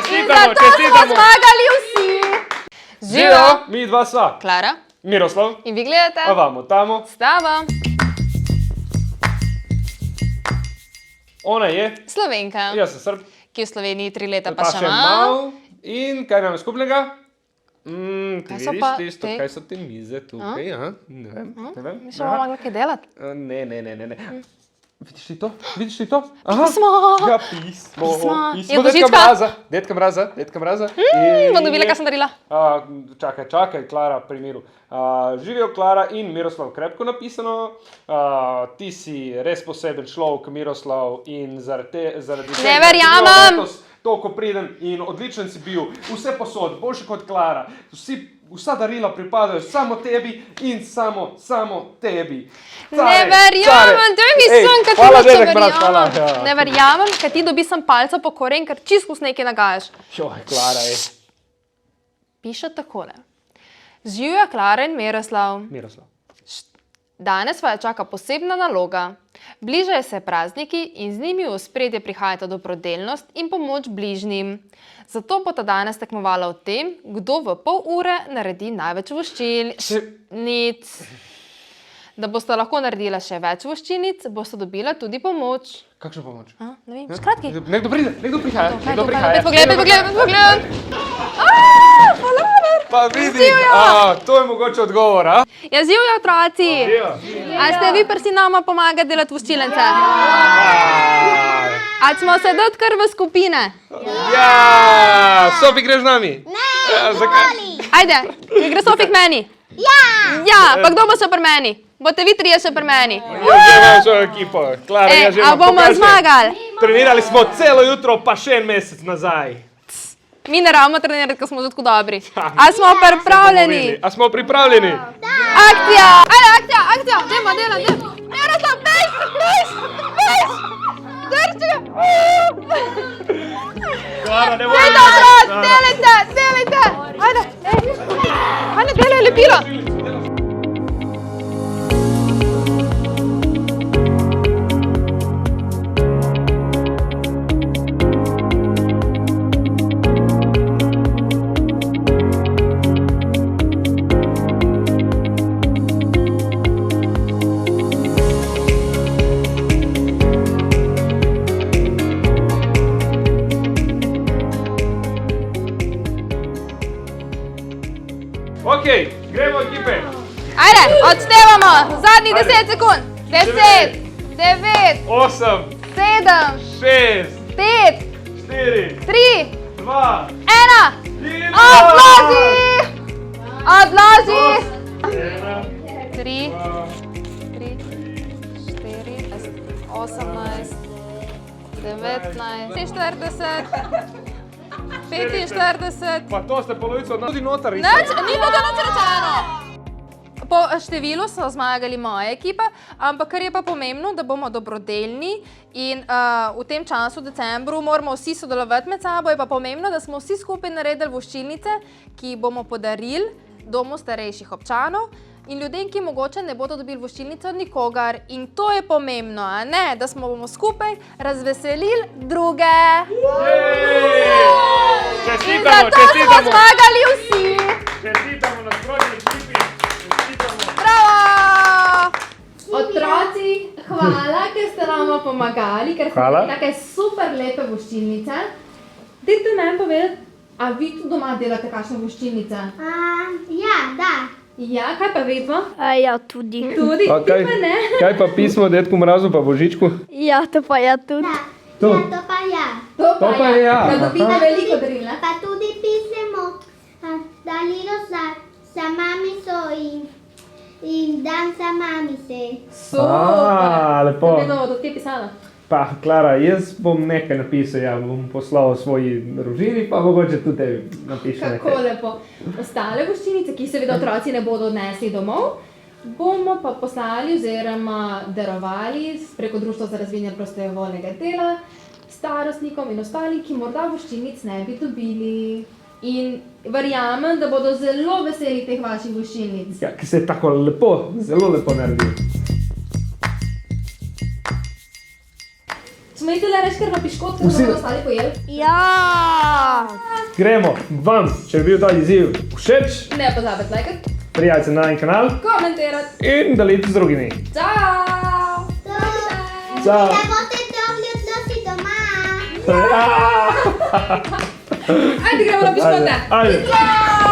Čestitamo, In zato smo zmagali vsi. Živijo, mi dva sva. Klara. Miroslav. In vi gledate? A vamo tamo. Stava. Ona je. Slovenka. Jaz sem Srb. Ki je v Sloveniji 3 leta Pa še mal. In kaj imamo skupnega? Ti vidiš tisto, kaj so te mize tukaj, ne vem. Mi še moramo kaj delati? Ne. Vidiš ti to? Vidiš ti to? Aha. Pismo. Ja, pismo. Je božička? Dedka Mraza. Bomo dobili, kaj sem darila. Čakaj, Klara, pri miru. Živijo Klara in Miroslav krepko napisano. Ti si res poseben človek, Miroslav, in zaradi tega... Ne verjamem! Toliko priden in odličen si bil, vse posod, boljši kot Klara. Vsa darila pripadajo samo tebi in samo tebi. Ne verjamem, daj mi sem, kaj ti noče verjamem. Ne verjamem, kaj ti dobi sem palca po koren, ker čisto nekaj nagajaš. Klara je. Piše takole. Živijo Klara in Miroslav. Danes vaju čaka posebna naloga. Bližajo se prazniki in z njimi v ospredje prihajata dobrodelnost in pomoč bližnjim. Zato bosta danes tekmovala v tem, kdo v pol ure naredi največ voščilnic. Da bosta lahko naredila še več voščilnic, bosta dobila tudi pomoč. Kakšno pomoč? Ne vem, skratki. Nekdo prihaja. Pogled. Pa vidi, to je mogoče odgovor, a? Ja, živjo otroci. A ste vi prsi nama pomagati delati voščilnice? A smo se dati kar v skupine? Ja, Sofi, greš z nami? Ne, Ajde, gre Sofi k meni? Ja, pa kdo bo še pri meni? Boste vi trije še pri meni? A bomo zmagali? Trenirali smo celo jutro, pa še en mesec nazaj. Mi ne rabimo trenirati, ko smo že tako dobri. A smo pripravljeni? A smo pripravljeni? Akcija! Ajde, akcija! Dajmo, delamo. Miroslav, peš! Drži! Klara, ne morem. Delajte! Ajde, delaj lepilo! Okej, gremo ekipe. Ajde, odštevamo! Zadnjih 10 sekund! 10, 9, 8, 7, 6, 5, 4, 3, 2, 1! Odloži! 3, 4, 18, 19, 40, 45. Pa to ste polovico tudi notar. Ni bilo nič rečeno. Po številu so zmagali moja ekipa, ampak kar je pa pomembno, da bomo dobrodelni in v tem času, v decembru, moramo vsi sodelovati med sabo, je pa pomembno, da smo vsi skupaj naredili voščilnice, ki bomo podarili domu starejših občanov in ljudem, ki mogoče ne bodo dobili voščilnice od nikogar. In to je pomembno, a ne? Da smo bomo skupaj razveselili druge. In zato smo zmagali vsi. Čestitamo na zbrojni ekipi. Bravo! Otroci, hvala, ker ste nama pomagali, ker ste imeli take super lepe voščilnice. Dajte meni povedati, a vi tudi doma delate kakšne voščilnice? Ja, da. Ja, kaj pa vedno? Ja, tudi. Tudi, ti pa ne. Kaj pa pismo Dedku Mrazu pa Božičku? Ja, to pa ja tudi. To. Ja, to pa ja. To pa ja. Da dobite veliko darila. Pa tudi pišemo darilo za mamico in dan za mamice. Super. Lepo. Vedno, da ti je pisala. Pa, Klara, jaz bom nekaj napisal, ja, bom poslal svoji družini, pa mogoče tudi tebi napišem nekaj. Kako lepo. Ostale voščilnice, ki seveda otroci ne bodo odnesli domov, bomo pa poslali oziroma darovali preko Društva za razvijanje prostovoljnega dela starostnikom in ostalim, ki morda voščilnic ne bi dobili. In verjamem, da bodo zelo veseli teh vaših voščilnic. Ja, ki se je tako lepo, zelo lepo naredil. Smejte le reči, ker na piškot, ker Vsi- bomo ostali pojeli. Ja! Gremo vam, če je bil ta izziv všeč, Ne pozabite lajkati, prijavite se na naš kanal komentirati. in delite z drugimi. Ciao! Ciao. Da boste dobri odnosi doma. Ajde gremo na piškote. Ajde. Ciao!